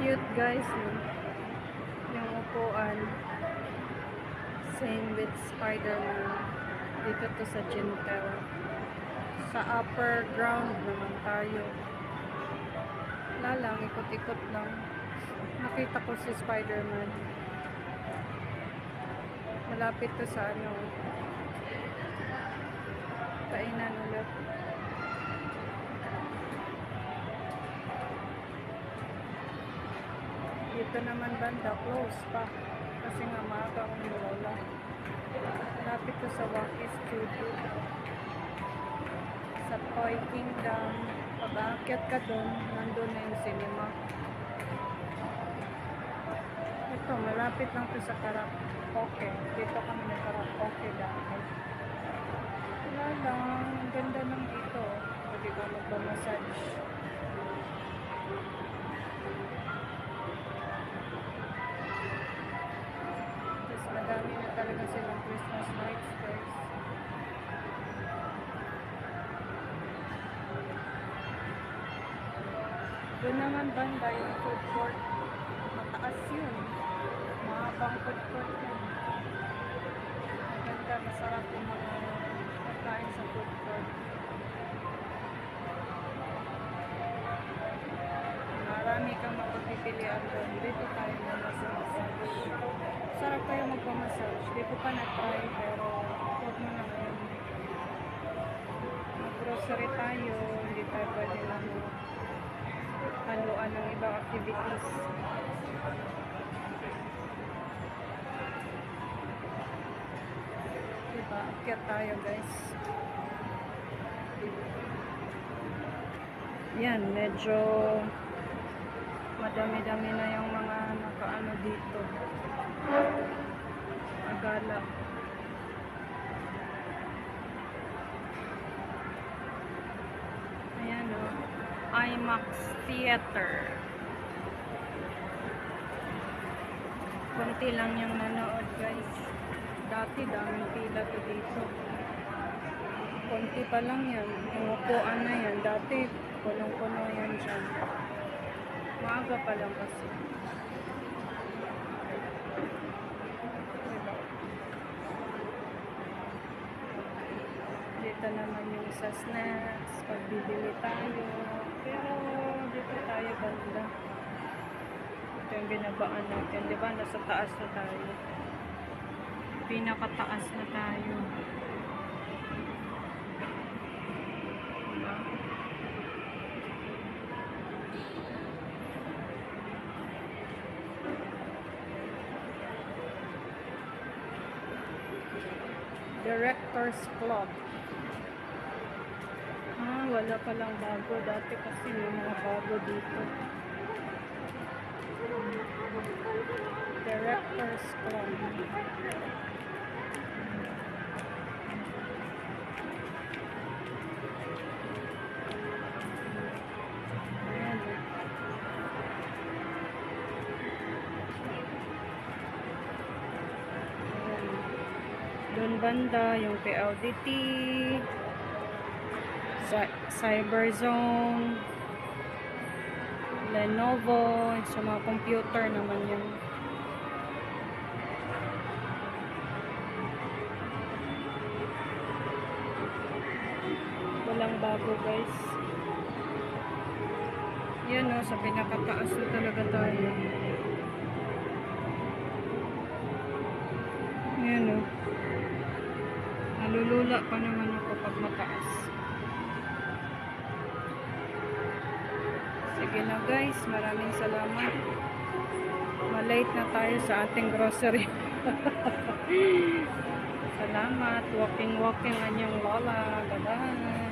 cute guys, yung upuan. Same with Spider-Man. Dito to sa Gintel. Sa upper ground naman tayo. Wala lang, ikot-ikot lang. Nakita ko si Spider-Man. Malapit to sa ano, kainan ulit. Dito naman banda, close pa. Kasi nga maaga akong nilola. Malapit to sa Wacky Studio. Sa Toy Kingdom. Pag-aakyat ka doon, nandun na yung cinema. Ito, malapit lang to sa karaoke. Dito kami na karaoke dahil. Wala lang. Ang ganda ng dito. Pwede ka magpa-massage. Tapos madami na talaga silang Christmas lights, guys. Doon naman banda yung food court. Mataas yun. Mahabang food court yun. Maganda, masarap yung mga pagkain sa food court. Marami kang mapagpipilian doon. Dito tayo mag-massage. Sarap kayo magpamassage. Di ko pa na-try pero huwag mo na yun. Mag-grocery tayo. Hindi tayo pwede lang haluan ng ibang activities. Diba? Akyat tayo guys. Yan, medyo madami-dami na yung mga nakaano dito. Agala. Ayan o. IMAX Theater. Kunti lang yung nanood guys. Dati daming pila to dito. Kunti pa lang yan. Umupuan na yan. Dati punong-puno yan dyan. Maaga pa lang kasi. Dito naman yung sa snacks. Pagbibili tayo. Pero dito tayo banda. Ito yung binabaan natin. Diba? Nasa taas na tayo. Pinakataas na tayo. Diba? Directors Club. Wala palang bago. Dati kasi may mga bago dito. Directors Club. Ayan. Doon banda yung PLDT. Cyberzone, Lenovo, sa mga computer naman yan. Walang bago guys. Yan o, sa pinakataas na talaga tayo. Yan o. Nalulula pa naman ako pag mataas. Sige na guys, maraming salamat. Malate na tayo sa ating grocery. Salamat. Walking ang inyong lola. Bye-bye.